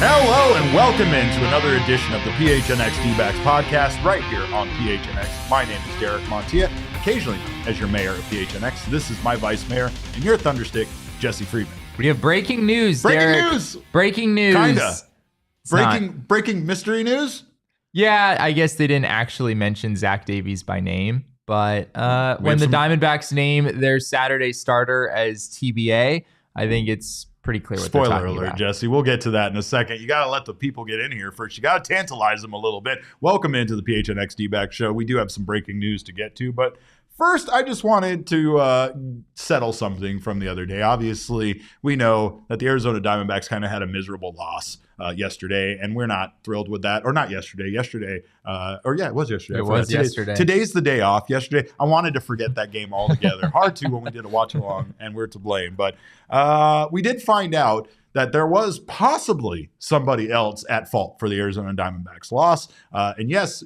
Hello and welcome into another edition of the PHNX D-backs podcast right here on PHNX. My name is Derek Montia, occasionally as your mayor of PHNX. This is my vice mayor and your thunderstick, Jesse Friedman. We have breaking news, Derek. Breaking news. Kinda. Breaking mystery news? Yeah, I guess they didn't actually mention Zach Davies by name, but when the Diamondbacks name their Saturday starter as TBA, I think it's pretty clear what they're talking about. Spoiler alert, Jesse. We'll get to that in a second. You got to let the people get in here first. You got to tantalize them a little bit. Welcome into the PHNX D-backs show. We do have some breaking news to get to, but first, I just wanted to settle something from the other day. Obviously, we know that the Arizona Diamondbacks kind of had a miserable loss yesterday, and we're not thrilled with that. Or not yesterday. It was yesterday. It was yesterday. Today's the day off. Yesterday, I wanted to forget that game altogether. Hard to when we did a watch-along, and we're to blame. But we did find out that there was possibly somebody else at fault for the Arizona Diamondbacks loss. And yes,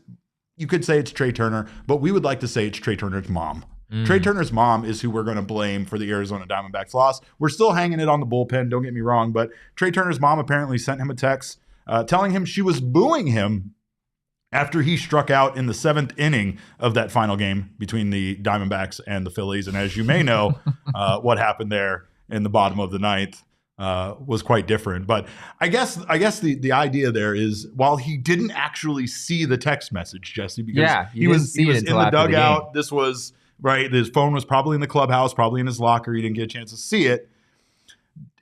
you could say it's Trea Turner, but we would like to say it's Trea Turner's mom. Trea Turner's mom is who we're going to blame for the Arizona Diamondbacks loss. We're still hanging it on the bullpen, don't get me wrong, but Trea Turner's mom apparently sent him a text telling him she was booing him after he struck out in the 7th inning of that final game between the Diamondbacks and the Phillies. And as you may know, what happened there in the bottom of the 9th was quite different. But I guess the idea there is, while he didn't actually see the text message, Jesse, because he was in the dugout. This was right. His phone was probably in the clubhouse, probably in his locker. He didn't get a chance to see it.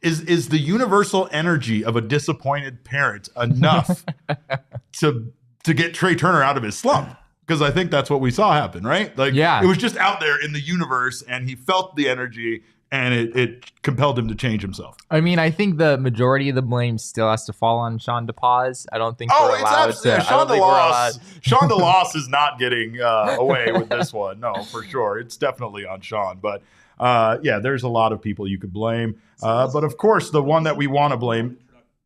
Is the universal energy of a disappointed parent enough to get Trea Turner out of his slump? Because I think that's what we saw happen, right? It was just out there in the universe, and he felt the energy, and it compelled him to change himself. I mean, I think the majority of the blame still has to fall on Sean DePaz. I don't think we're allowed to. Sean DeLoss is not getting away with this one. No, for sure. It's definitely on Sean. But there's a lot of people you could blame. But of course, the one that we want to blame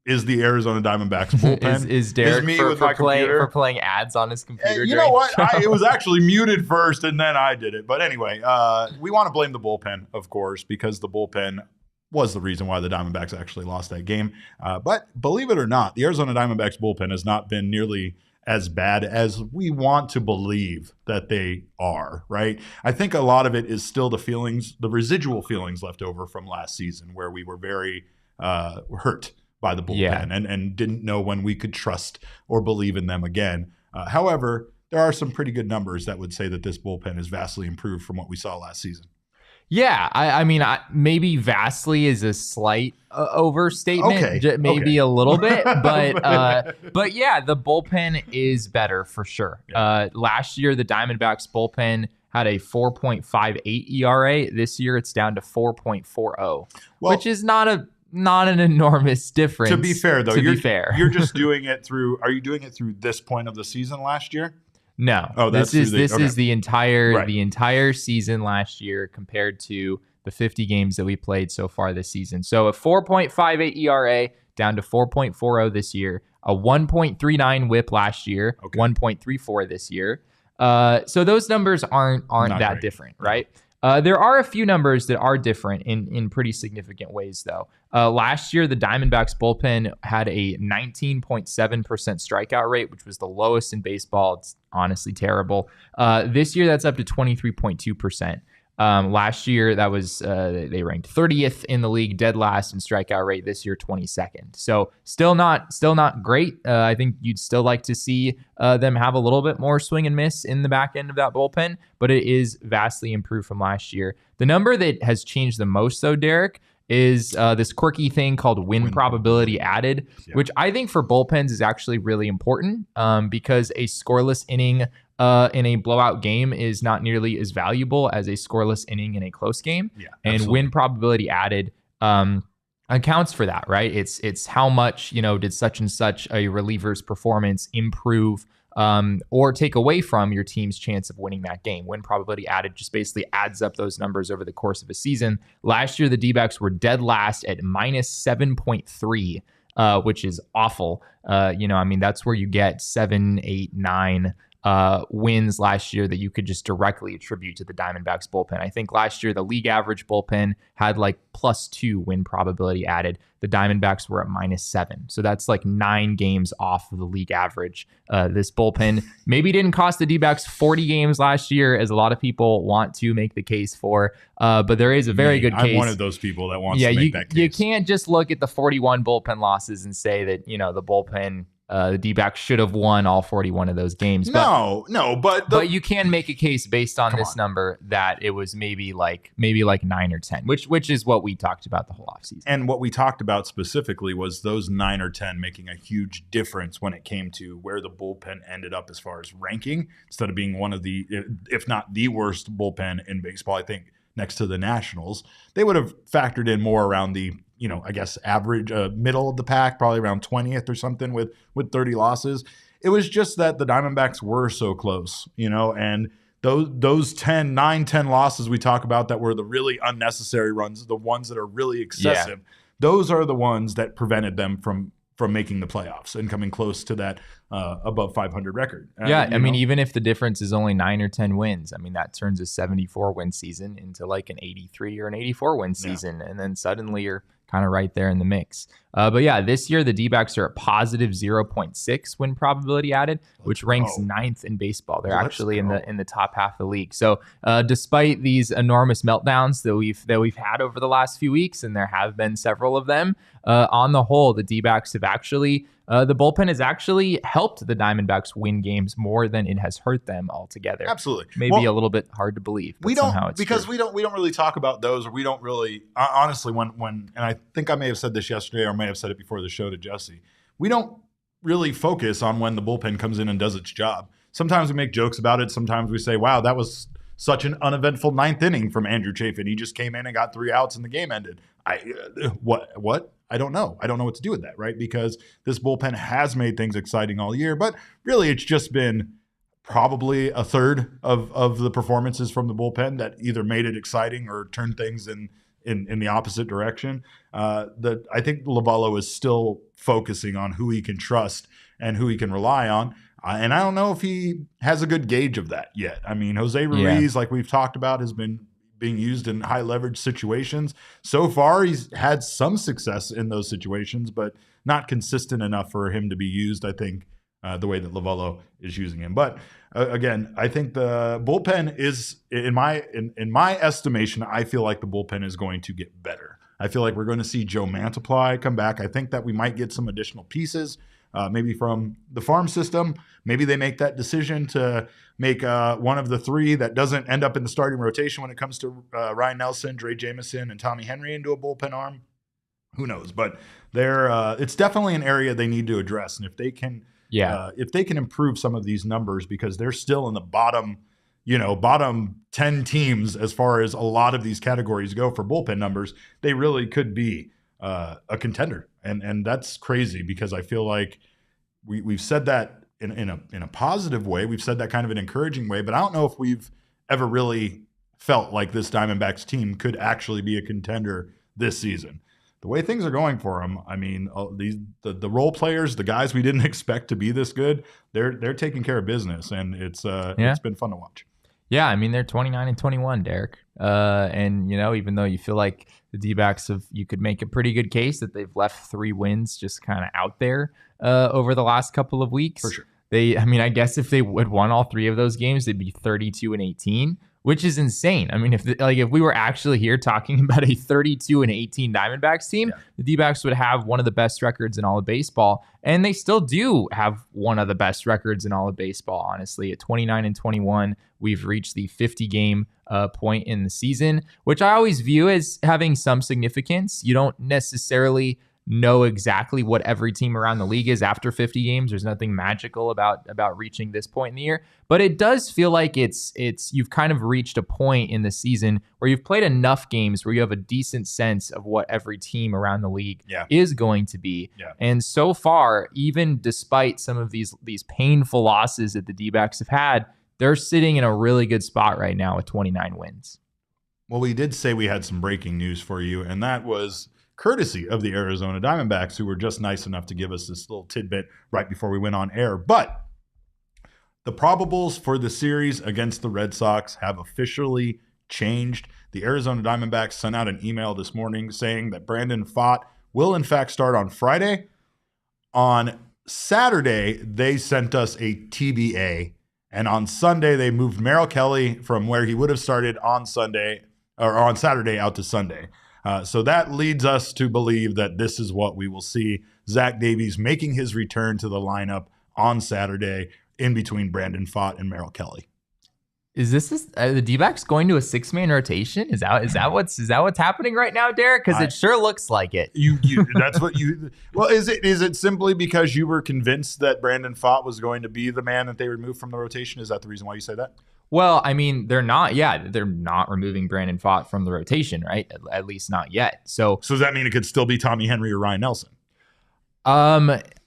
is the Arizona Diamondbacks bullpen. is Derek me for playing ads on his computer? You know what? It was actually muted first, and then I did it. But anyway, we want to blame the bullpen, of course, because the bullpen was the reason why the Diamondbacks actually lost that game. But believe it or not, the Arizona Diamondbacks bullpen has not been nearly as bad as we want to believe that they are, right? I think a lot of it is still the residual feelings left over from last season, where we were very hurt by the bullpen and didn't know when we could trust or believe in them again. However, there are some pretty good numbers that would say that this bullpen is vastly improved from what we saw last season. Yeah, I mean, maybe vastly is a slight overstatement, maybe a little bit, but yeah, the bullpen is better for sure. Yeah. Last year, the Diamondbacks bullpen had a 4.58 ERA. This year, it's down to 4.40, which is not an enormous difference. To be fair, though, you're just doing it through. Are you doing it through this point of the season last year? No. Oh, this is the entire season last year compared to the 50 games that we played so far this season. So a 4.58 ERA down to 4.40 this year, a 1.39 WHIP last year, 1.34 this year. So those numbers aren't that great. Different, right? There are a few numbers that are different in pretty significant ways, though. Last year, the Diamondbacks bullpen had a 19.7% strikeout rate, which was the lowest in baseball. It's honestly terrible. This year, that's up to 23.2%. Last year, that was they ranked 30th in the league, dead last in strikeout rate. This year, 22nd. So still not great. I think you'd still like to see them have a little bit more swing and miss in the back end of that bullpen, but it is vastly improved from last year. The number that has changed the most, though, Derek, is this quirky thing called win probability added, which I think for bullpens is actually really important because a scoreless inning in a blowout game is not nearly as valuable as a scoreless inning in a close game. Yeah, and win probability added accounts for that, right? It's how much, did such and such a reliever's performance improve or take away from your team's chance of winning that game. Win probability added just basically adds up those numbers over the course of a season. Last year, the D-backs were dead last at minus 7.3, which is awful. That's where you get 7, 8, 9 wins last year that you could just directly attribute to the Diamondbacks bullpen. I think last year the league average bullpen had like +2 win probability added. The Diamondbacks were at -7. So that's like 9 games off of the league average. This bullpen maybe didn't cost the D-backs 40 games last year, as a lot of people want to make the case for. But there is a very good case. I'm one of those people that wants to make that case. You can't just look at the 41 bullpen losses and say that, the bullpen, the D-backs should have won all 41 of those games. But you can make a case based on this number that it was maybe like 9 or 10, which is what we talked about the whole offseason. And what we talked about specifically was those 9 or 10 making a huge difference when it came to where the bullpen ended up as far as ranking, instead of being one of the, if not the worst bullpen in baseball. I think next to the Nationals, they would have factored in more around the, I guess average, middle of the pack, probably around 20th or something with 30 losses. It was just that the Diamondbacks were so close, and those 10 losses we talk about that were the really unnecessary runs, the ones that are really excessive, those are the ones that prevented them from making the playoffs and coming close to that above 500 record. I mean, even if the difference is only 9 or 10 wins, I mean, that turns a 74 win season into like an 83 or an 84 win season. And then suddenly you're kind of right there in the mix. But yeah, this year the D-backs are at positive 0.6 win probability added, which ranks 9th in baseball. They're actually in the top half of the league. So despite these enormous meltdowns that we've had over the last few weeks, and there have been several of them, on the whole, the D-backs have actually the bullpen has actually helped the Diamondbacks win games more than it has hurt them altogether. Absolutely. Maybe a little bit hard to believe. But we don't, somehow it's because true. we don't really talk about those, or we don't really, honestly, when, and I think I may have said this yesterday, or may have said it before the show to Jesse, we don't really focus on when the bullpen comes in and does its job. Sometimes we make jokes about it. Sometimes we say, wow, that was such an uneventful 9th inning from Andrew Chafin. He just came in and got 3 outs and the game ended. What? I don't know. I don't know what to do with that, right? Because this bullpen has made things exciting all year, but really it's just been probably a third of the performances from the bullpen that either made it exciting or turned things in the opposite direction. I think Lovello is still focusing on who he can trust and who he can rely on. And I don't know if he has a good gauge of that yet. I mean, Jose Ruiz, like we've talked about, has been being used in high leverage situations. So far, he's had some success in those situations, but not consistent enough for him to be used, I think, the way that Lovello is using him. But again, I think the bullpen is, in my estimation, I feel like the bullpen is going to get better. I feel like we're going to see Joe Mantiply come back. I think that we might get some additional pieces, maybe from the farm system. Maybe they make that decision to make one of the 3 that doesn't end up in the starting rotation when it comes to Ryan Nelson, Dre Jameson, and Tommy Henry into a bullpen arm. Who knows? But it's definitely an area they need to address. And if they can, improve some of these numbers, because they're still in the bottom 10 teams as far as a lot of these categories go for bullpen numbers, they really could be a contender. And that's crazy, because I feel like we've said that in a positive way. We've said that kind of an encouraging way, but I don't know if we've ever really felt like this Diamondbacks team could actually be a contender this season. The way things are going for them, I mean, the role players, the guys we didn't expect to be this good, they're taking care of business, and it's been fun to watch. Yeah, I mean, they're 29-21, Derek. And, even though you feel like the D-backs you could make a pretty good case that they've left 3 wins just kind of out there over the last couple of weeks. For sure. I guess if they would won all 3 of those games, they'd be 32-18, which is insane. I mean, if we were actually here talking about a 32-18 Diamondbacks team, the D-backs would have one of the best records in all of baseball, and they still do have one of the best records in all of baseball. Honestly, at 29-21, we've reached the 50-game point in the season, which I always view as having some significance. You don't necessarily know exactly what every team around the league is after 50 games. There's nothing magical about reaching this point in the year, but it does feel like it's you've kind of reached a point in the season where you've played enough games where you have a decent sense of what every team around the league is going to be. And so far, even despite some of these painful losses that the D-backs have had, they're sitting in a really good spot right now with 29 wins. Well, we did say we had some breaking news for you, and that was courtesy of the Arizona Diamondbacks, who were just nice enough to give us this little tidbit right before we went on air. But The probables for the series against the Red Sox have officially changed. The Arizona Diamondbacks sent out an email this morning saying that Brandon Pfaadt will in fact start on Friday. On Saturday, they sent us a TBA. And on Sunday, they moved Merrill Kelly from where he would have started on Sunday or on Saturday out to Sunday. So that leads us to believe that this is what we will see. Zach Davies making his return to the lineup on Saturday in between Brandon Pfaadt and Merrill Kelly. Is the D-backs going to a 6-man rotation? Is that what's happening right now, Derek? Because it sure looks like it. That's what you. Well, is it simply because you were convinced that Brandon Pfaadt was going to be the man that they removed from the rotation? Is that the reason why you say that? Well, I mean, they're not removing Brandon Pfaadt from the rotation, right? At least not yet. So does that mean it could still be Tommy Henry or Ryan Nelson?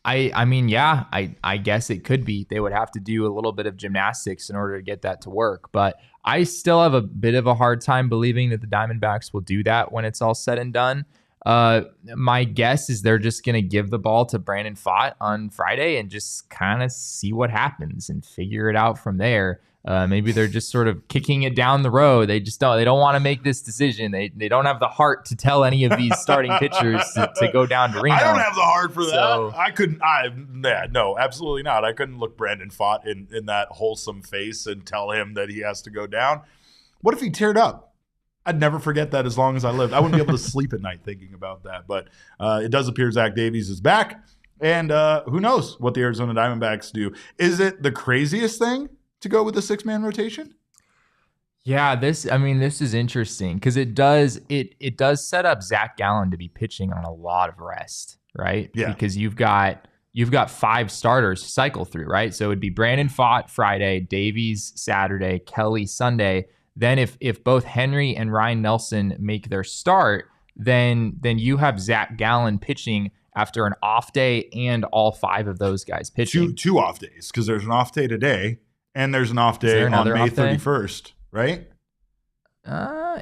I mean, yeah, I guess it could be. They would have to do a little bit of gymnastics in order to get that to work. But I still have a bit of a hard time believing that the Diamondbacks will do that when it's all said and done. My guess is they're just going to give the ball to Brandon Pfaadt on Friday and just kind of see what happens and figure it out from there. Maybe they're just sort of kicking it down the road. They don't want to make this decision. They don't have the heart to tell any of these starting pitchers to go down to Reno. I don't have the heart for that. I couldn't. No, absolutely not. I couldn't look Brandon Pfaadt in that wholesome face and tell him that he has to go down. What if he teared up? I'd never forget that as long as I lived. I wouldn't be able to sleep at night thinking about that. But it does appear Zach Davies is back. And who knows what the Arizona Diamondbacks do. Is it the craziest thing to go with the 6-man rotation? Yeah, this is interesting because it does set up Zach Gallen to be pitching on a lot of rest, right? Yeah. Because you've got 5 starters to cycle through, right? So it'd be Brandon Pfaadt Friday, Davies Saturday, Kelly Sunday. Then if both Henry and Ryan Nelson make their start, then you have Zach Gallen pitching after an off day and all 5 of those guys pitching. Two off days because there's an off day today. And there's an off day on May 31st, right?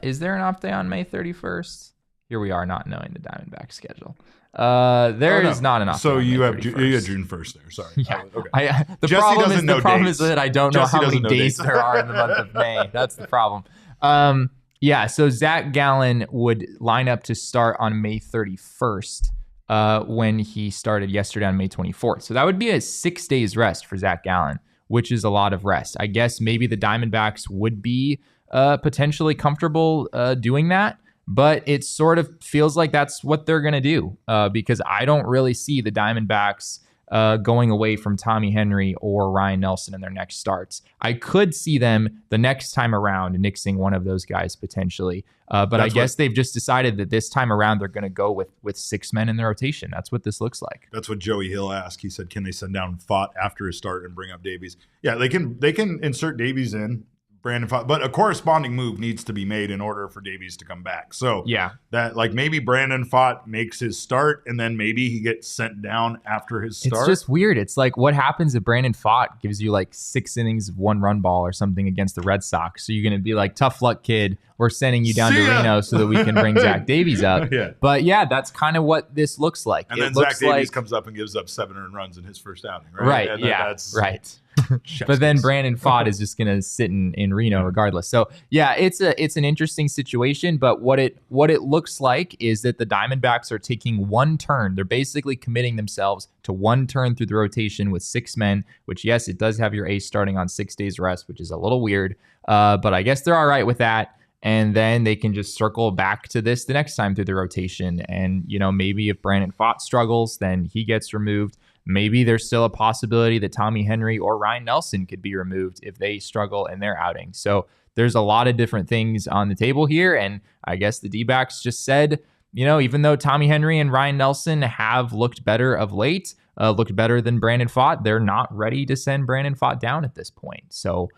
Is there an off day on May 31st? Here we are, not knowing the Diamondback schedule. There is not an off day. So you have June 1st there. Sorry. Yeah. Okay. The problem is that I don't know how many days there are in the month of May. That's the problem. Yeah. So Zach Gallen would line up to start on May 31st. When he started yesterday on May 24th. So that would be a 6 days rest for Zach Gallen, which is a lot of rest. I guess maybe the Diamondbacks would be potentially comfortable doing that, but it sort of feels like that's what they're going to do because I don't really see the Diamondbacks going away from Tommy Henry or Ryan Nelson in their next starts. I could see them the next time around nixing one of those guys potentially, but I guess they've just decided that this time around they're going to go with 6 men in the rotation. That's what this looks like. That's what Joey Hill asked. He said, "Can they send down Pfaadt after his start and bring up Davies?" Yeah, they can insert Davies in. Brandon Pfaadt, but a corresponding move needs to be made in order for Davies to come back. So yeah, that maybe Brandon Pfaadt makes his start and then maybe he gets sent down after his start. It's just weird. It's like what happens if Brandon Pfaadt gives you 6 innings of 1-run ball or something against the Red Sox? So you're going to be like, tough luck, kid. We're sending you down to Reno so that we can bring Zach Davies up. Yeah. But yeah, that's kind of what this looks like. And then Zach Davies comes up and gives up 7 earned runs in his first outing, right? Right. That's right. But then Brandon Pfaadt is just going to sit in Reno regardless. So yeah, it's an interesting situation. But what it looks like is that the Diamondbacks are taking one turn. They're basically committing themselves to one turn through the rotation with 6 men. Which yes, it does have your ace starting on 6 days rest, which is a little weird. But I guess they're all right with that. And then they can just circle back to this the next time through the rotation. And maybe if Brandon Pfaadt struggles, then he gets removed. Maybe there's still a possibility that Tommy Henry or Ryan Nelson could be removed if they struggle in their outing. So there's a lot of different things on the table here. And I guess the D-backs just said, even though Tommy Henry and Ryan Nelson have looked better of late, looked better than Brandon Pfaadt, they're not ready to send Brandon Pfaadt down at this point. So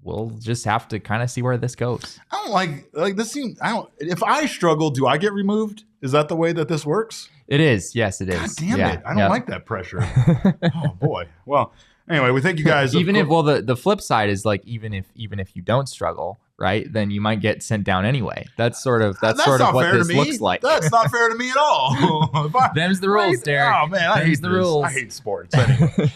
we'll just have to kind of see where this goes. I don't like this scene. If I struggle, do I get removed? Is that the way that this works? It is. Yes, it is. God damn it. I don't like that pressure. Oh boy. Well, anyway, we thank you guys. The flip side is even if you don't struggle, right, then you might get sent down anyway. That's sort of what this looks like. That's not fair to me at all. Them's the rules, Derek. Oh man, I hate the rules. I hate sports. Anyway,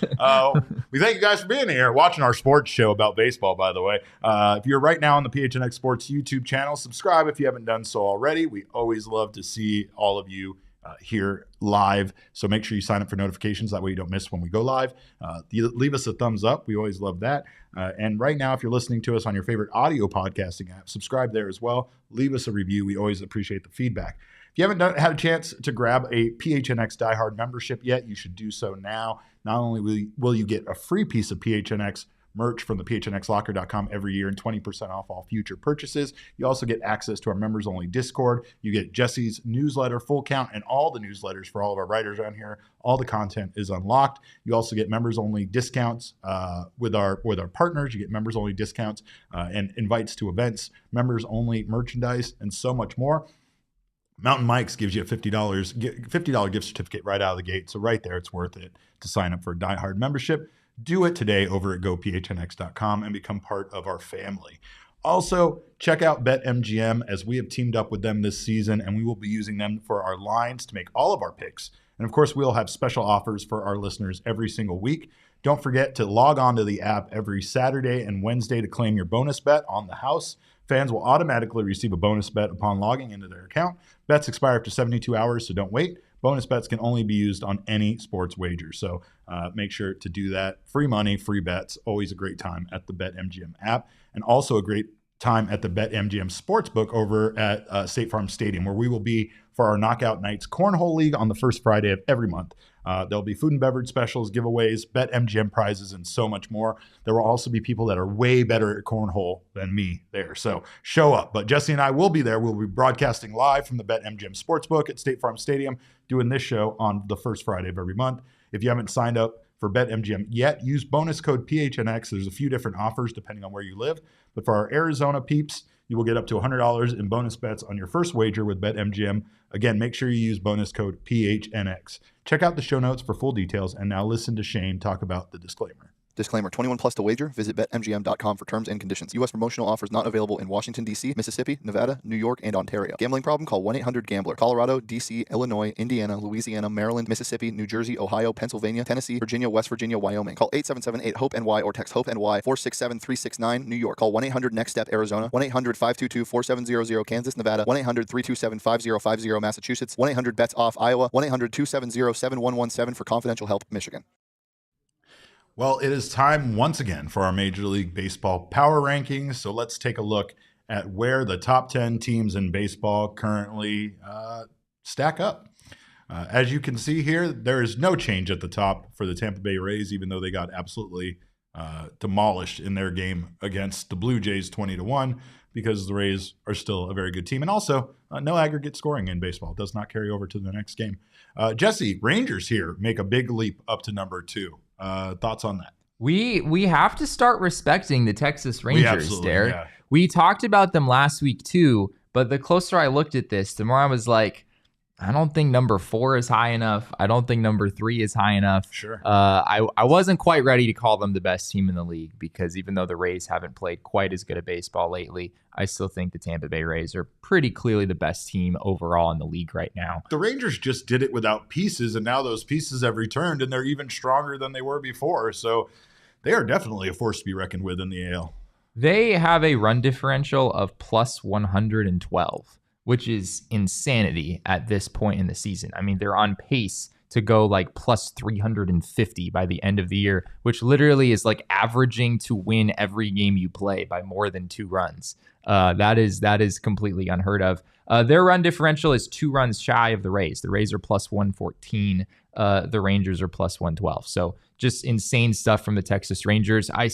we thank you guys for being here, watching our sports show about baseball. By the way, if you're right now on the PHNX Sports YouTube channel, subscribe if you haven't done so already. We always love to see all of you here live, so make sure you sign up for notifications. That way you don't miss when we go live. Leave us a thumbs up. We always love that. And right now, if you're listening to us on your favorite audio podcasting app, subscribe there as well. Leave us a review. We always appreciate the feedback. If you haven't had a chance to grab a PHNX Die Hard membership yet, you should do so now. Not only will you get a free piece of PHNX merch from the PHNXLocker.com every year and 20% off all future purchases. You also get access to our members-only Discord. You get Jesse's newsletter, Full Count, and all the newsletters for all of our writers on here. All the content is unlocked. You also get members-only discounts with our partners. You get members-only discounts and invites to events, members-only merchandise, and so much more. Mountain Mike's gives you a $50 gift certificate right out of the gate. So right there, it's worth it to sign up for a Die Hard membership. Do it today over at gophnx.com and become part of our family. Also, check out BetMGM, as we have teamed up with them this season, and we will be using them for our lines to make all of our picks. And of course, we'll have special offers for our listeners every single week. Don't forget to log on to the app every Saturday and Wednesday to claim your bonus bet on the house. Fans will automatically receive a bonus bet upon logging into their account. Bets expire after 72 hours, so don't wait. Bonus bets can only be used on any sports wager. So make sure to do that. Free money, free bets. Always a great time at the BetMGM app. And also a great time at the BetMGM Sportsbook over at State Farm Stadium, where we will be for our Knockout Nights Cornhole League on the first Friday of every month. There'll be food and beverage specials, giveaways, BetMGM prizes, and so much more. There will also be people that are way better at cornhole than me there. So show up. But Jesse and I will be there. We'll be broadcasting live from the BetMGM Sportsbook at State Farm Stadium, doing this show on the first Friday of every month. If you haven't signed up for BetMGM yet, use bonus code PHNX. There's a few different offers depending on where you live. But for our Arizona peeps, you will get up to $100 in bonus bets on your first wager with BetMGM. Again, make sure you use bonus code PHNX. Check out the show notes for full details. And now listen to Shane talk about the disclaimer. Disclaimer, 21 plus to wager. Visit BetMGM.com for terms and conditions. U.S. promotional offers not available in Washington, D.C., Mississippi, Nevada, New York, and Ontario. Gambling problem? Call 1-800-GAMBLER. Colorado, D.C., Illinois, Indiana, Louisiana, Maryland, Mississippi, New Jersey, Ohio, Pennsylvania, Tennessee, Virginia, West Virginia, Wyoming. Call 877-8-HOPE-NY or text HOPE-NY 467-369, New York. Call 1-800-NEXT-STEP, Arizona. 1-800-522-4700, Kansas, Nevada. 1-800-327-5050, Massachusetts. 1-800-BETS-OFF, Iowa. 1-800-270-7117 for confidential help, Michigan. Well, it is time once again for our Major League Baseball Power Rankings. So let's take a look at where the top 10 teams in baseball currently stack up. As you can see here, there is no change at the top for the Tampa Bay Rays, even though they got absolutely demolished in their game against the Blue Jays 20-1, because the Rays are still a very good team. And also, no aggregate scoring in baseball. It does not carry over to the next game. Jesse, Rangers here make a big leap up to number 2. Thoughts on that? We have to start respecting the Texas Rangers, Derek. Yeah. We talked about them last week too, but the closer I looked at this, the more I was like, I don't think number 4 is high enough. I don't think number 3 is high enough. Sure. I wasn't quite ready to call them the best team in the league, because even though the Rays haven't played quite as good a baseball lately, I still think the Tampa Bay Rays are pretty clearly the best team overall in the league right now. The Rangers just did it without pieces, and now those pieces have returned, and they're even stronger than they were before. So they are definitely a force to be reckoned with in the AL. They have a run differential of plus 112. Which is insanity at this point in the season. I mean, they're on pace to go like plus 350 by the end of the year, which literally is like averaging to win every game you play by more than 2 runs. That is completely unheard of. Their run differential is 2 runs shy of the Rays. The Rays are plus 114. The Rangers are plus 112. So just insane stuff from the Texas Rangers. I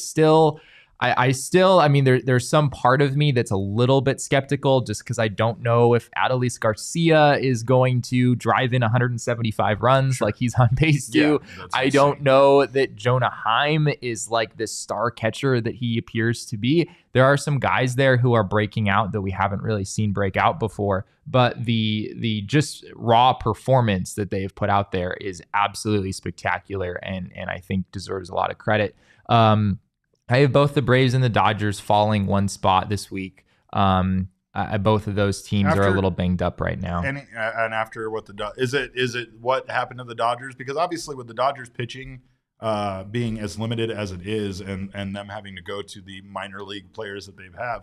mean, there's some part of me that's a little bit skeptical, just because I don't know if Adolis Garcia is going to drive in 175 runs like he's on pace to. Yeah, I don't know that Jonah Heim is like this star catcher that he appears to be. There are some guys there who are breaking out that we haven't really seen break out before, but the just raw performance that they've put out there is absolutely spectacular, and I think deserves a lot of credit. I have both the Braves and the Dodgers falling one spot this week. Both of those teams are a little banged up right now. And after what is it what happened to the Dodgers? Because obviously with the Dodgers pitching being as limited as it is, and them having to go to the minor league players that they have,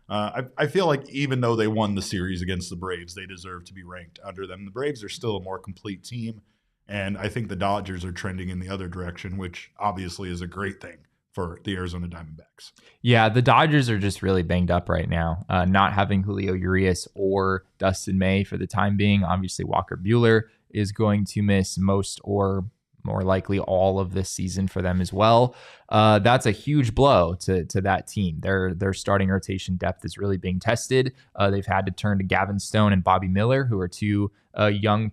I feel like even though they won the series against the Braves, they deserve to be ranked under them. The Braves are still a more complete team, and I think the Dodgers are trending in the other direction, which obviously is a great thing for the Arizona Diamondbacks. Yeah, the Dodgers are just really banged up right now. Not having Julio Urias or Dustin May for the time being. Obviously, Walker Buehler is going to miss most or more likely all of this season for them as well. That's a huge blow to that team. Their starting rotation depth is really being tested. They've had to turn to Gavin Stone and Bobby Miller, who are two young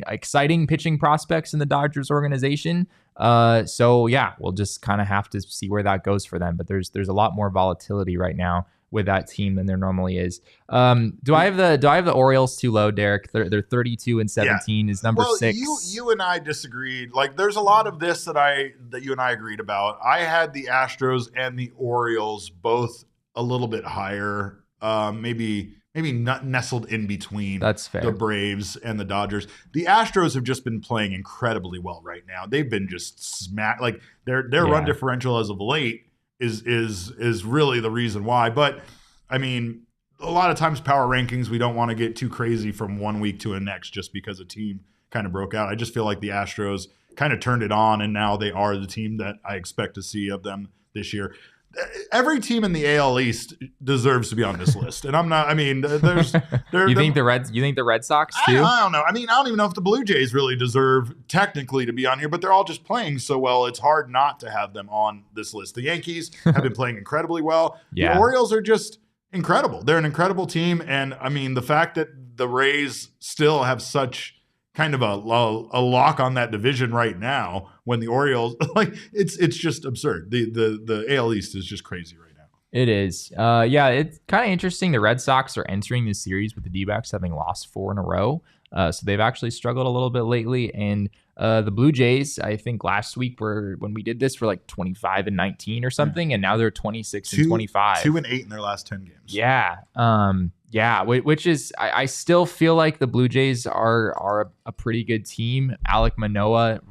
exciting pitching prospects in the Dodgers organization. So yeah, we'll just kind of have to see where that goes for them. But there's a lot more volatility right now with that team than there normally is. Do I have the Orioles too low, Derek? They're 32-17 is number 6. You and I disagreed. Like, there's a lot of this that you and I agreed about. I had the Astros and the Orioles both a little bit higher, maybe not nestled in between. That's fair. The Braves and the Dodgers. The Astros have just been playing incredibly well right now. They've been just smacked. Like their run differential as of late is really the reason why. But I mean, a lot of times power rankings, we don't want to get too crazy from one week to the next just because a team kind of broke out. I just feel like the Astros kind of turned it on, and now they are the team that I expect to see of them this year. Every team in the AL East deserves to be on this list, and I'm not. I mean, You think the Red Sox too? I don't know. I mean, I don't even know if the Blue Jays really deserve technically to be on here, but they're all just playing so well. It's hard not to have them on this list. The Yankees have been playing incredibly well. Yeah. The Orioles are just incredible. They're an incredible team, and I mean, the fact that the Rays still have such kind of a lock on that division right now, when the Orioles, like, it's just absurd. The AL East is just crazy right now. It is. Yeah, it's kind of interesting. The Red Sox are entering this series with the D-backs having lost 4 in a row. So they've actually struggled a little bit lately. And the Blue Jays, I think last week when we did this, were like 25-19 or something, and now they're 26-25. 2-8 in their last 10 games. Yeah. Yeah, which is, I still feel like the Blue Jays are a pretty good team. Alek Manoah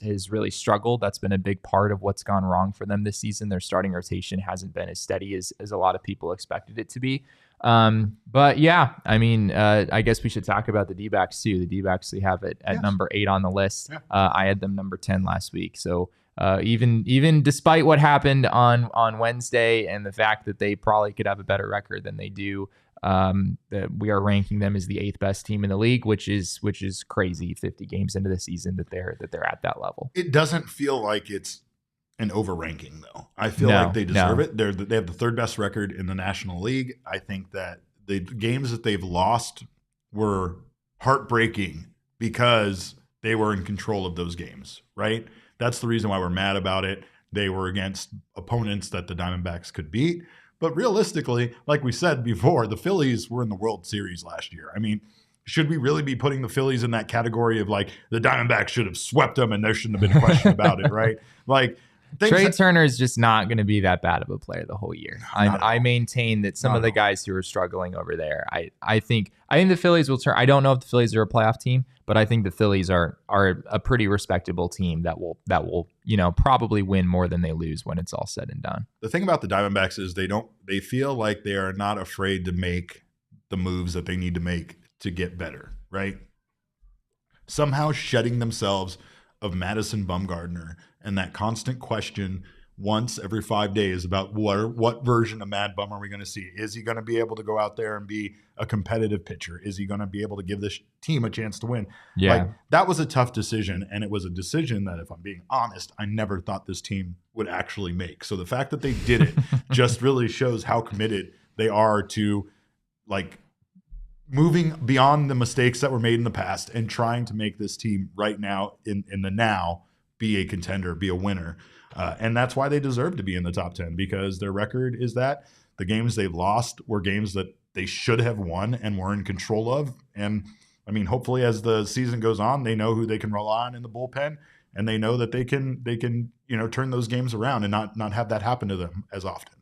has really struggled. That's been a big part of what's gone wrong for them this season. Their starting rotation hasn't been as steady as a lot of people expected it to be. But yeah, I mean, I guess we should talk about the D-backs too. The D-backs, they have it at number 8 on the list. Yeah. I had them number 10 last week. So even despite what happened on Wednesday and the fact that they probably could have a better record than they do, that we are ranking them as the 8th best team in the league, which is crazy. 50 games into the season that they're at that level. It doesn't feel like it's an overranking, though. I feel like they deserve it. They have the 3rd best record in the National League. I think that the games that they've lost were heartbreaking because they were in control of those games, right? That's the reason why we're mad about it. They were against opponents that the Diamondbacks could beat. But realistically, like we said before, the Phillies were in the World Series last year. I mean, should we really be putting the Phillies in that category of like the Diamondbacks should have swept them and there shouldn't have been a question about it, right? Like, Trea Turner is just not going to be that bad of a player the whole year. I maintain that some of the guys who are struggling over there, I think the Phillies will turn. I don't know if the Phillies are a playoff team, but I think the Phillies are a pretty respectable team that will probably win more than they lose when it's all said and done. The thing about the Diamondbacks is they feel like they are not afraid to make the moves that they need to make to get better, right? Somehow shedding themselves of Madison Bumgarner and that constant question once every 5 days about what version of Mad Bum are we going to see? Is he going to be able to go out there and be a competitive pitcher? Is he going to be able to give this team a chance to win? Yeah. Like, that was a tough decision, and it was a decision that, if I'm being honest, I never thought this team would actually make. So the fact that they did it just really shows how committed they are to, like, moving beyond the mistakes that were made in the past and trying to make this team right now in the now be a contender, be a winner. And that's why they deserve to be in the top 10, because their record is that the games they've lost were games that they should have won and were in control of. And I mean, hopefully as the season goes on, they know who they can rely on in the bullpen. and they know that they can turn those games around and not have that happen to them as often.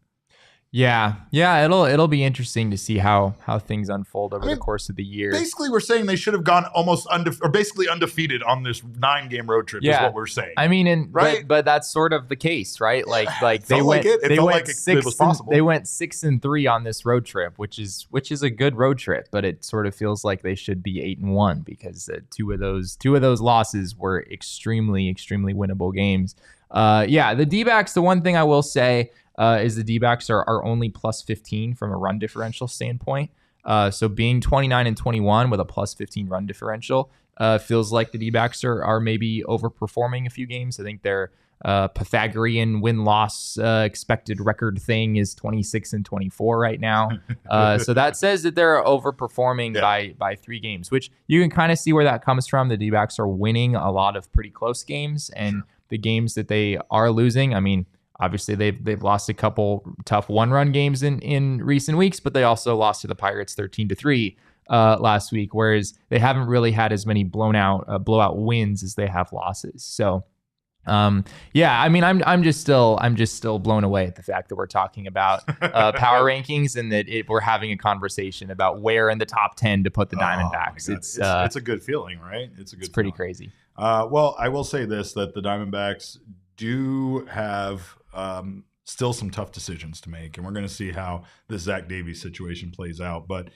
Yeah, it'll be interesting to see how things unfold over the course of the year. Basically, we're saying they should have gone almost basically undefeated on this 9-game road trip. Is what we're saying. I mean, right? But that's sort of the case, right? Like they went it was possible. They went 6-3 on this road trip, which is a good road trip. But it sort of feels like they should be 8-1 because two of those losses were extremely winnable games. The D-backs. The one thing I will say. Is the D-backs are only plus 15 from a run differential standpoint. So being 29-21 with a plus 15 run differential feels like the D-backs are maybe overperforming a few games. I think their Pythagorean win-loss expected record thing is 26-24 right now. So that says that they're overperforming by 3 games, which you can kind of see where that comes from. The D-backs are winning a lot of pretty close games, and the games that they are losing, I mean, obviously, they've lost a couple tough one-run games in recent weeks, but they also lost to the Pirates 13-3 last week, whereas they haven't really had as many blowout wins as they have losses. So, I mean, I'm just still blown away at the fact that we're talking about power rankings and that we're having a conversation about where in the top 10 to put the Diamondbacks. It's a good feeling, right? It's pretty crazy. Well, I will say this, that the Diamondbacks do have still some tough decisions to make, and we're going to see how this Zach Davies situation plays out. But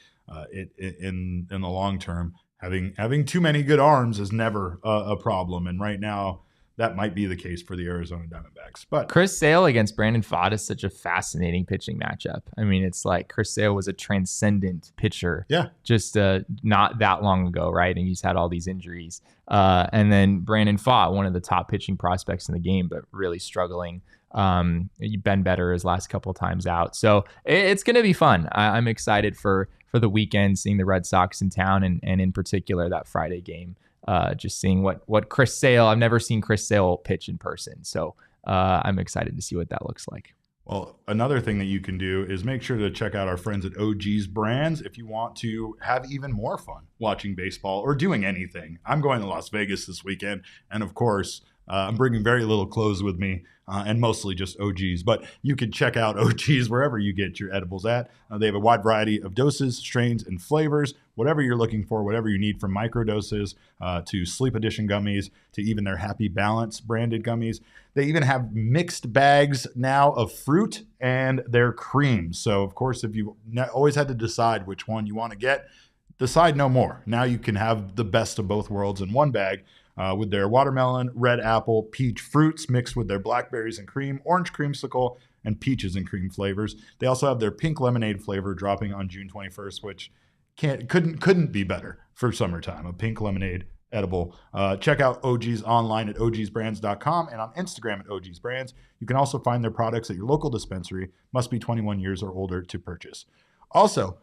in the long term, having too many good arms is never a problem, and right now that might be the case for the Arizona Diamondbacks. But Chris Sale against Brandon Pfaadt is such a fascinating pitching matchup. I mean, it's like Chris Sale was a transcendent pitcher just not that long ago, right? And he's had all these injuries. And then Brandon Pfaadt, one of the top pitching prospects in the game, but really struggling. Ben better his last couple of times out. So it's going to be fun. I'm excited for the weekend, seeing the Red Sox in town and in particular that Friday game. Just seeing what Chris Sale, I've never seen Chris Sale pitch in person. So I'm excited to see what that looks like. Well, another thing that you can do is make sure to check out our friends at OG's Brands if you want to have even more fun watching baseball or doing anything. I'm going to Las Vegas this weekend, and of course, I'm bringing very little clothes with me and mostly just OGs. But you can check out OGs wherever you get your edibles at. They have a wide variety of doses, strains, and flavors. Whatever you're looking for, whatever you need, from microdoses to sleep edition gummies to even their Happy Balance branded gummies. They even have mixed bags now of fruit and their creams. So, of course, if you always had to decide which one you want to get, decide no more. Now you can have the best of both worlds in one bag. With their watermelon, red apple, peach fruits mixed with their blackberries and cream, orange creamsicle, and peaches and cream flavors. They also have their pink lemonade flavor dropping on June 21st, which couldn't be better for summertime. A pink lemonade edible. Check out OG's online at ogsbrands.com and on Instagram at ogsbrands. You can also find their products at your local dispensary. Must be 21 years or older to purchase. Also,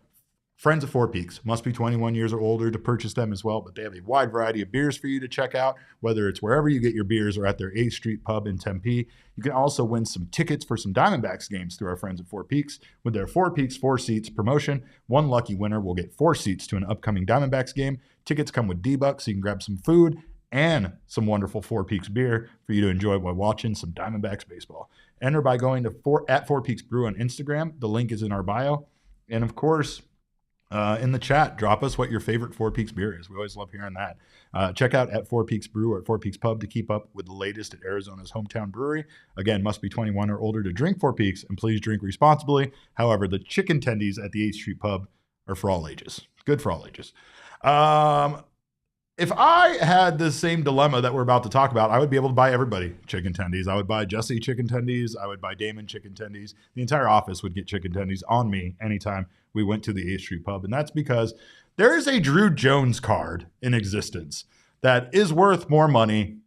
friends at Four Peaks must be 21 years or older to purchase them as well, but they have a wide variety of beers for you to check out, whether it's wherever you get your beers or at their 8th Street pub in Tempe. You can also win some tickets for some Diamondbacks games through our friends at Four Peaks. With their Four Peaks 4 seats promotion, one lucky winner will get 4 seats to an upcoming Diamondbacks game. Tickets come with D-backs, so you can grab some food and some wonderful Four Peaks beer for you to enjoy while watching some Diamondbacks baseball. Enter by going to at Four Peaks Brew on Instagram. The link is in our bio. And of course, in the chat, drop us what your favorite Four Peaks beer is. We always love hearing that. Check out at Four Peaks Brew or at Four Peaks Pub to keep up with the latest at Arizona's hometown brewery. Again, must be 21 or older to drink Four Peaks, and please drink responsibly. However, the chicken tendies at the 8th Street Pub are for all ages. Good for all ages. If I had the same dilemma that we're about to talk about, I would be able to buy everybody chicken tendies. I would buy Jesse chicken tendies. I would buy Damon chicken tendies. The entire office would get chicken tendies on me anytime we went to the 8th Street Pub. And that's because there is a Druw Jones card in existence that is worth more money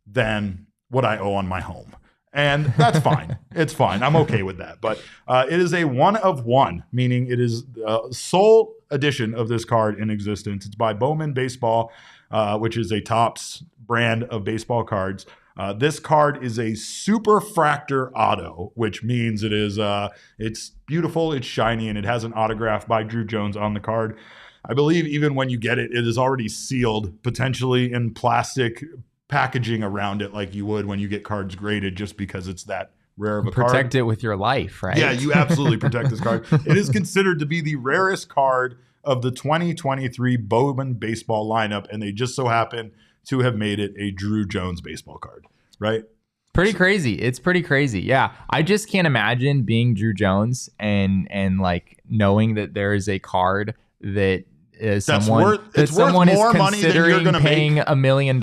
than what I owe on my home. And that's fine. It's fine. I'm okay with that. But it is a one of one, meaning it is the sole edition of this card in existence. It's by Bowman Baseball, which is a Topps brand of baseball cards. This card is a Superfractor Auto, which means it is it's beautiful, it's shiny, and it has an autograph by Druw Jones on the card. I believe even when you get it, it is already sealed, potentially in plastic packaging around it like you would when you get cards graded, just because it's that rare of a card. Protect it with your life, right? Yeah, you absolutely protect this card. It is considered to be the rarest card of the 2023 Bowman baseball lineup, and they just so happen to have made it a Druw Jones baseball card, right? Pretty crazy. It's pretty crazy. Yeah. I just can't imagine being Druw Jones and like knowing that there is a card that someone is considering paying $1 million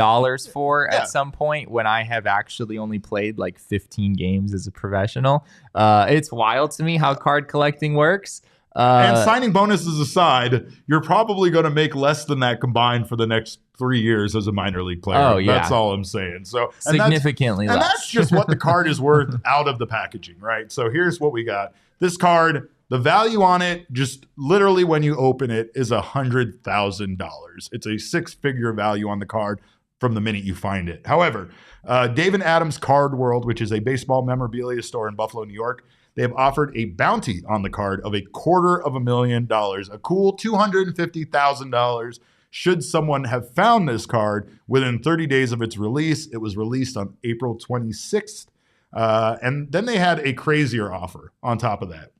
for at some point, when I have actually only played like 15 games as a professional. It's wild to me how card collecting works. And signing bonuses aside, you're probably going to make less than that combined for the next 3 years as a minor league player. Oh, yeah. That's all I'm saying. So significantly less. And that's just what the card is worth out of the packaging, right? So here's what we got. This card, the value on it, just literally when you open it, is $100,000. It's a 6-figure value on the card from the minute you find it. However, Dave and Adams Card World, which is a baseball memorabilia store in Buffalo, New York, they have offered a bounty on the card of $250,000, a cool $250,000, should someone have found this card within 30 days of its release. It was released on April 26th. And then they had a crazier offer on top of that.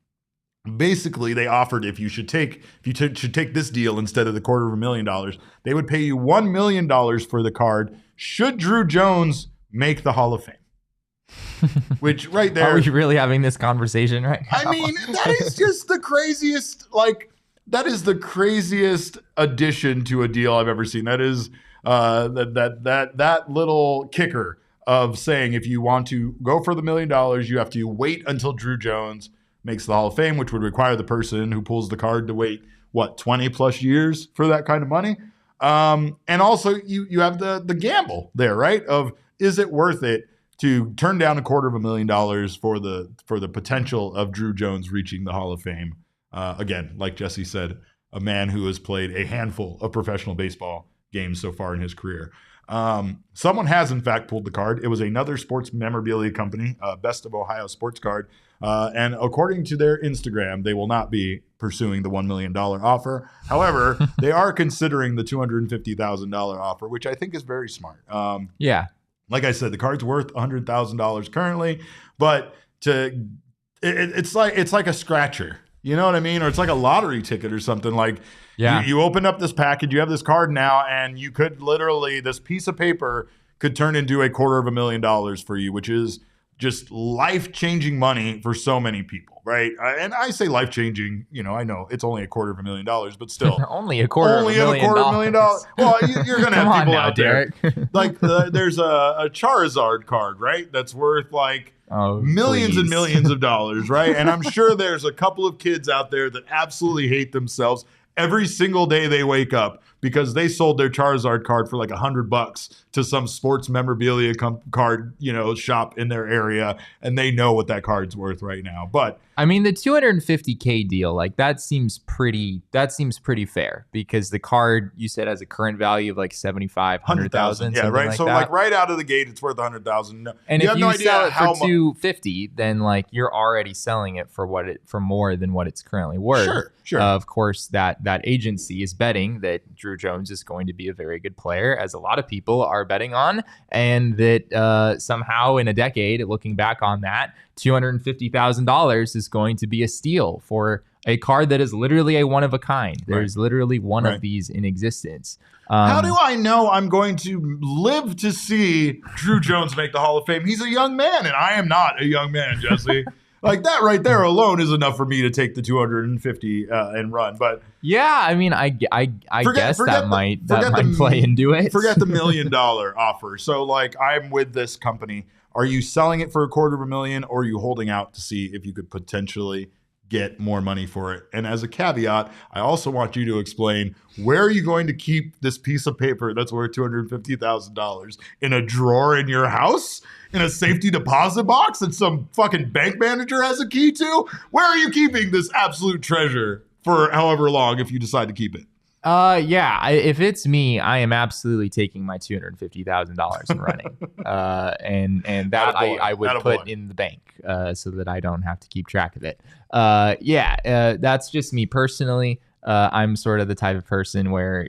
Basically, they offered if you should take this deal instead of the $250,000, they would pay you $1 million for the card should Druw Jones make the Hall of Fame. Which right there. Are we really having this conversation right now? I mean, that is just the craziest, that is the craziest addition to a deal I've ever seen. That is that little kicker of saying if you want to go for the $1 million, you have to wait until Druw Jones makes the Hall of Fame, which would require the person who pulls the card to wait, 20 plus years for that kind of money. And also you have the gamble there, right? Of, is it worth it to turn down $250,000 for the potential of Druw Jones reaching the Hall of Fame? Again, like Jesse said, a man who has played a handful of professional baseball games so far in his career. Someone has, in fact, pulled the card. It was another sports memorabilia company, Best of Ohio Sports Card. And according to their Instagram, they will not be pursuing the $1 million offer. However, they are considering the $250,000 offer, which I think is very smart. Yeah. Like I said, the card's worth $100,000 currently, but it's like a scratcher. You know what I mean? Or it's like a lottery ticket or something. Like, you open up this package, you have this card now, and you could literally, this piece of paper could turn into $250,000 for you, which is just life-changing money for so many people, right? And I say life-changing, I know it's only $250,000, but still. Only $250,000. Well, you're going to have people now, out Derek. there. Like, there's a Charizard card, right? That's worth millions and millions of dollars, right? And I'm sure there's a couple of kids out there that absolutely hate themselves every single day they wake up because they sold their Charizard card for $100 to some sports memorabilia card, shop in their area, and they know what that card's worth right now. But I mean, the $250K deal, that seems pretty fair because the card you said has a current value of $75,000. Yeah, right. So right out of the gate, it's worth $100,000. And if you sell it for $250, then you're already selling it for more than what it's currently worth. Sure. Of course, that agency is betting that Druw Jones is going to be a very good player, as a lot of people are betting on, and that somehow in a decade, looking back on that, $250,000 is going to be a steal for a card that is literally a one of a kind. There's literally one of these in existence. How do I know I'm going to live to see Druw Jones make the Hall of Fame? He's a young man, and I am not a young man, Jesse. That right there alone is enough for me to take the 250 and run. But yeah, I mean, I guess that might play into it. Forget the $1 million offer. So I'm with this company. Are you selling it for $250,000, or are you holding out to see if you could potentially get more money for it? And as a caveat, I also want you to explain, where are you going to keep this piece of paper that's worth $250,000? In a drawer in your house? In a safety deposit box that some fucking bank manager has a key to? Where are you keeping this absolute treasure for however long if you decide to keep it? Yeah. If it's me, I am absolutely taking my $250,000 and running. And that I would put in the bank so that I don't have to keep track of it. That's just me personally. I'm sort of the type of person where,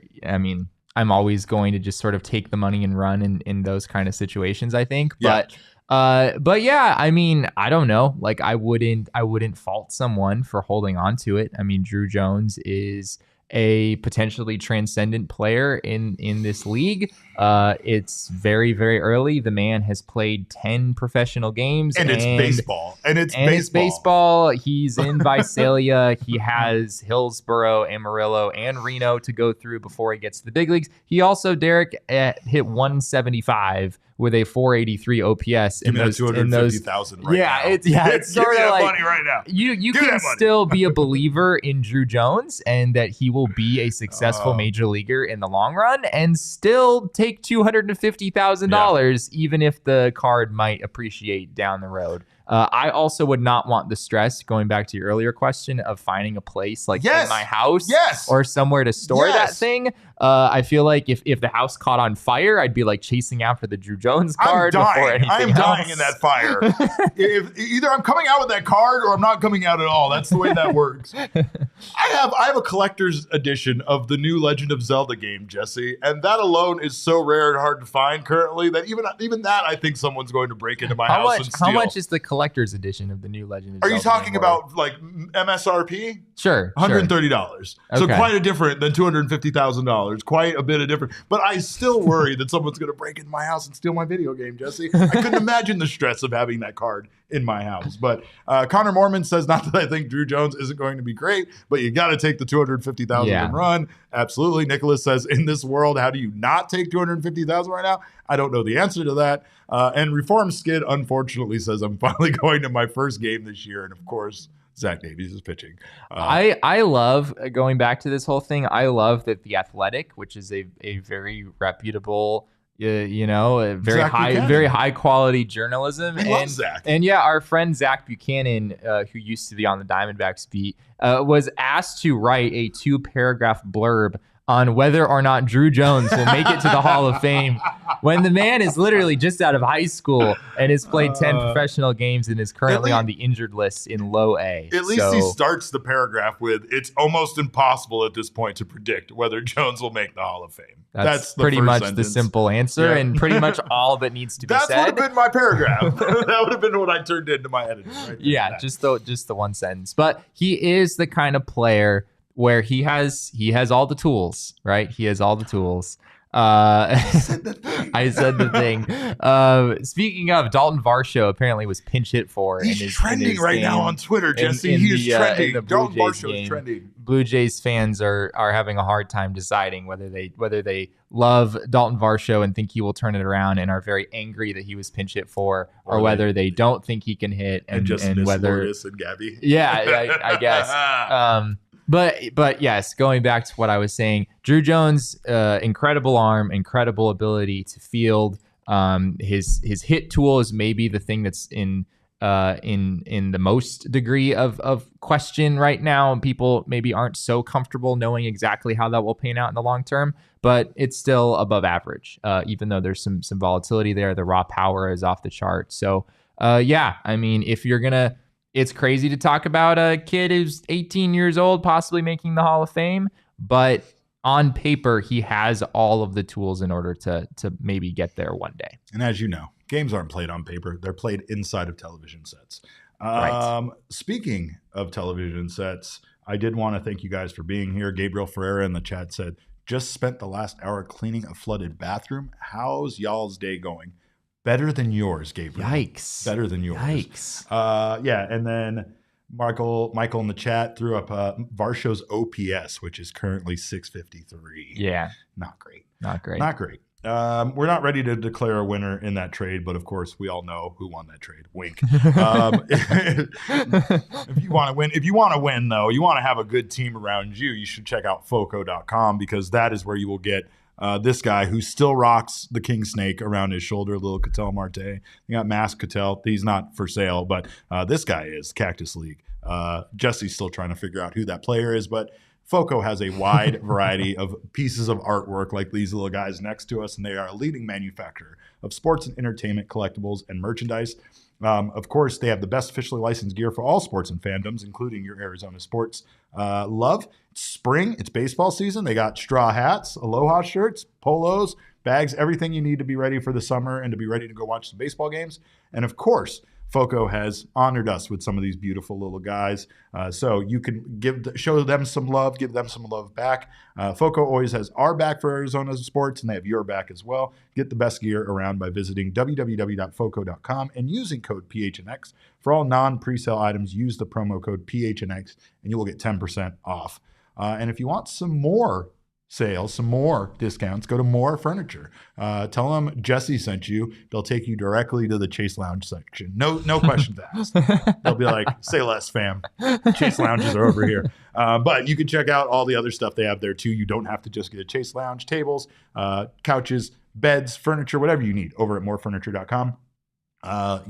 I'm always going to just sort of take the money and run in those kind of situations, I think. Yeah. But yeah, I mean, I don't know. Like I wouldn't fault someone for holding on to it. I mean, Druw Jones is a potentially transcendent player in this league. It's very, very early. The man has played 10 professional games. And it's baseball. It's baseball. He's in Visalia. He has Hillsborough, Amarillo, and Reno to go through before he gets to the big leagues. He also, Derek, hit 175 with a 483 OPS in those 250,000 right now. It's sort of like money right now. You can still be a believer in Druw Jones and that he will be a successful major leaguer in the long run and still take $250,000 even if the card might appreciate down the road. I also would not want the stress, going back to your earlier question, of finding a place like in my house or somewhere to store that thing. I feel like if the house caught on fire, I'd be like chasing afafter the Druw Jones card before anything I'm dying in that fire. If either I'm coming out with that card or I'm not coming out at all. That's the way that works. I have a collector's edition of the new Legend of Zelda game, Jesse, and that alone is so rare and hard to find currently that even that I think someone's going to break into my house and steal. How much is the collector's edition of the new Legend of Zelda? Are you talking about like MSRP? Sure. $130. So quite a different than $250,000. Quite a bit of different. But I still worry that someone's going to break into my house and steal my video game, Jesse. I couldn't imagine the stress of having that card in my house. But Connor Mormon says, not that I think Druw Jones isn't going to be great, but you got to take the $250,000 and run. Absolutely. Nicholas says, in this world, how do you not take $250,000 right now? I don't know the answer to that. And Reform Skid, unfortunately, says, I'm finally going to my first game this year. And of course, Zach Davies is pitching. I love, going back to this whole thing, I love that The Athletic, which is a very reputable, a very high quality journalism. Love Zach. And yeah, our friend Zach Buchanan, who used to be on the Diamondbacks beat, was asked to write a 2-paragraph blurb on whether or not Druw Jones will make it to the Hall of Fame when the man is literally just out of high school and has played 10 professional games and is currently on the injured list in low A. At least he starts the paragraph with, it's almost impossible at this point to predict whether Jones will make the Hall of Fame. That's pretty much the simple answer and pretty much all that needs to be said. That would have been my paragraph. That would have been what I turned into my editing. Right just the one sentence. But he is the kind of player where he has all the tools, right? He has all the tools. I said the thing. Speaking of, Dalton Varsho apparently was pinch hit for. He's trending right now on Twitter, Jesse. He is trending. Dalton Varsho is trending. Blue Jays fans are having a hard time deciding whether they love Dalton Varsho and think he will turn it around and are very angry that he was pinch hit for, or whether they don't think he can hit and whether Lourdes and Gabby. Yeah, I guess. But yes, going back to what I was saying, Druw Jones, incredible arm, incredible ability to field. His hit tool is maybe the thing that's in the most degree of question right now, and people maybe aren't so comfortable knowing exactly how that will pan out in the long term. But it's still above average, even though there's some volatility there. The raw power is off the chart. So yeah, I mean, if you're gonna. It's crazy to talk about a kid who's 18 years old possibly making the Hall of Fame, but on paper, he has all of the tools in order to maybe get there one day. And as you know, games aren't played on paper. They're played inside of television sets. Right. Speaking of television sets, I did want to thank you guys for being here. Gabriel Ferreira in the chat said, just spent the last hour cleaning a flooded bathroom. How's y'all's day going? Better than yours, Gabriel. Yikes. Better than yours. Yikes. Yeah, and then Michael in the chat threw up Varsho's OPS, which is currently 653. Yeah. Not great. Not great. We're not ready to declare a winner in that trade, but of course we all know who won that trade. Wink. If you want to win, though, you want to have a good team around you, you should check out Foco.com, because that is where you will get this guy who still rocks the king snake around his shoulder, little Ketel Marte. You got Mask Ketel. He's not for sale, but this guy is Cactus League. Jesse's still trying to figure out who that player is, but Foco has a wide variety of pieces of artwork like these little guys next to us, and they are a leading manufacturer of sports and entertainment collectibles and merchandise. Of course, they have the best officially licensed gear for all sports and fandoms, including your Arizona sports love. It's spring. It's baseball season. They got straw hats, aloha shirts, polos, bags, everything you need to be ready for the summer and to be ready to go watch some baseball games. And of course, Foco has honored us with some of these beautiful little guys. So you can show them some love, give them some love back. Foco always has our back for Arizona sports, and they have your back as well. Get the best gear around by visiting www.foco.com and using code PHNX. For all non-presale items, use the promo code PHNX, and you will get 10% off. And if you want some more sales, some more discounts, go to More Furniture. Tell them Jesse sent you. They'll take you directly to the Chase Lounge section. No questions asked. They'll be like, say less, fam. Chase Lounges are over here. But you can check out all the other stuff they have there too. You don't have to just get a Chase Lounge. Tables, couches, beds, furniture, whatever you need over at morefurniture.com.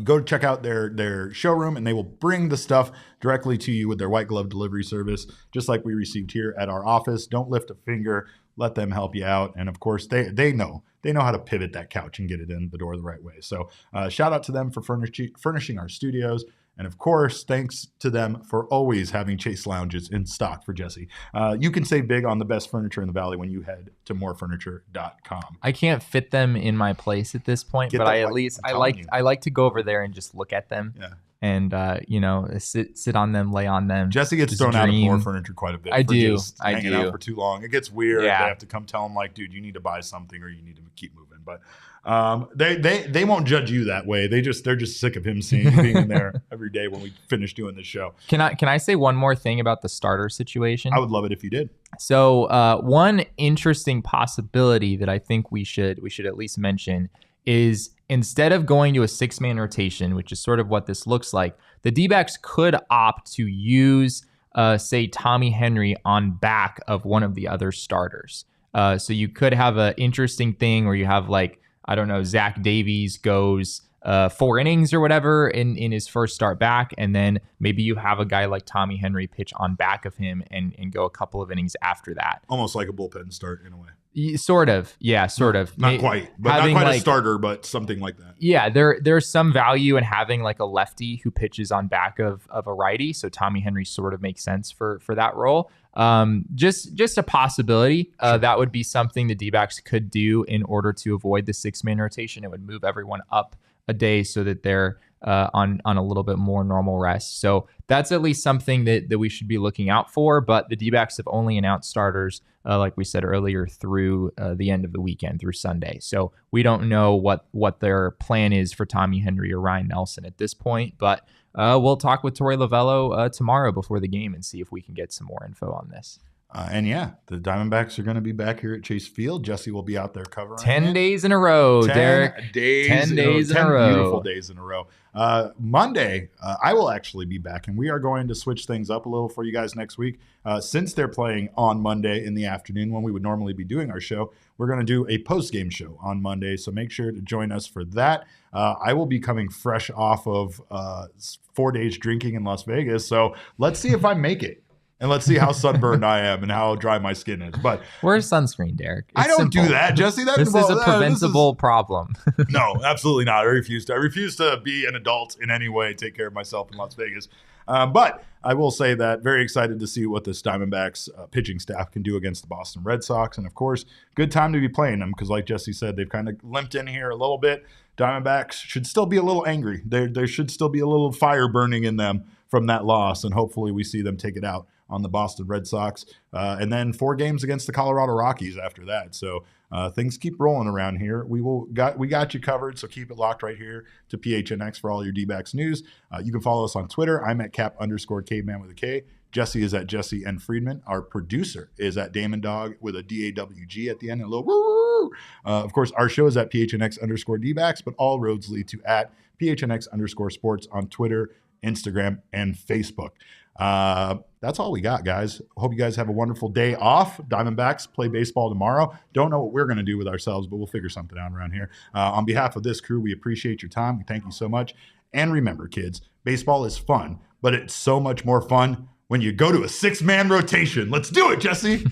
Go check out their showroom, and they will bring the stuff directly to you with their white glove delivery service, just like we received here at our office. Don't lift a finger. Let them help you out. And of course, they know how to pivot that couch and get it in the door the right way. So shout out to them for furnishing our studios. And of course, thanks to them for always having Chase Lounges in stock for Jesse. You can save big on the best furniture in the Valley when you head to morefurniture.com. I can't fit them in my place at this point, but I like to go over there and just look at them. Yeah. And sit on them, lay on them. Jesse gets thrown out of More Furniture quite a bit. I do. Hanging out for too long. It gets weird. Yeah. They have to come tell him like, dude, you need to buy something or you need to keep moving. But they won't judge you that way. They're just sick of him being in there every day when we finish doing this show. Can I say one more thing about the starter situation? I would love it if you did. So one interesting possibility that I think we should at least mention is, instead of going to a 6-man rotation, which is sort of what this looks like, the D-backs could opt to use, say, Tommy Henry on back of one of the other starters. So you could have an interesting thing where you have, like, I don't know, Zach Davies goes 4 innings or whatever in his first start back, and then maybe you have a guy like Tommy Henry pitch on back of him and go a couple of innings after that. Almost like a bullpen start in a way. Sort of. Yeah, sort of. Not quite, but not quite like a starter, but something like that. Yeah, there's some value in having like a lefty who pitches on back of a righty. So Tommy Henry sort of makes sense for that role. Just a possibility. Sure. That would be something the D-backs could do in order to avoid the 6-man rotation. It would move everyone up a day so that they're on a little bit more normal rest. So that's at least something that we should be looking out for. But the D-backs have only announced starters, like we said earlier, through the end of the weekend, through Sunday. So we don't know what their plan is for Tommy Henry or Ryan Nelson at this point. But we'll talk with Torey Lovullo tomorrow before the game and see if we can get some more info on this. And yeah, the Diamondbacks are going to be back here at Chase Field. Jesse will be out there covering 10 days in a row, Derek. 10 days in a row. Beautiful days in a row. Monday, I will actually be back, and we are going to switch things up a little for you guys next week. Since they're playing on Monday in the afternoon when we would normally be doing our show, we're going to do a post-game show on Monday, so make sure to join us for that. I will be coming fresh off of 4 days drinking in Las Vegas, so let's see if I make it. And let's see how sunburned I am and how dry my skin is. But wear sunscreen, Derek. I don't do that, Jesse. This is a preventable problem. No, absolutely not. I refuse to be an adult in any way, take care of myself in Las Vegas. But I will say that very excited to see what this Diamondbacks pitching staff can do against the Boston Red Sox. And of course, good time to be playing them because like Jesse said, they've kind of limped in here a little bit. Diamondbacks should still be a little angry. There should still be a little fire burning in them from that loss. And hopefully we see them take it out on the Boston Red Sox, and then 4 games against the Colorado Rockies after that. So things keep rolling around here. We got you covered, so keep it locked right here to PHNX for all your D-backs news. You can follow us on Twitter. I'm at @cap_caveman with a K. Jesse is at Jesse N. Friedman. Our producer is at Damon Dog with a DAWG at the end and a little woo. Of course, our show is at PHNX_D-backs, but all roads lead to at PHNX_sports on Twitter, Instagram, and Facebook. That's all we got, guys. Hope you guys have a wonderful day off. Diamondbacks play baseball tomorrow. Don't know what we're going to do with ourselves, but we'll figure something out around here. On behalf of this crew, we appreciate your time. We thank you so much. And remember, kids, baseball is fun, but it's so much more fun when you go to a 6-man rotation. Let's do it, Jesse.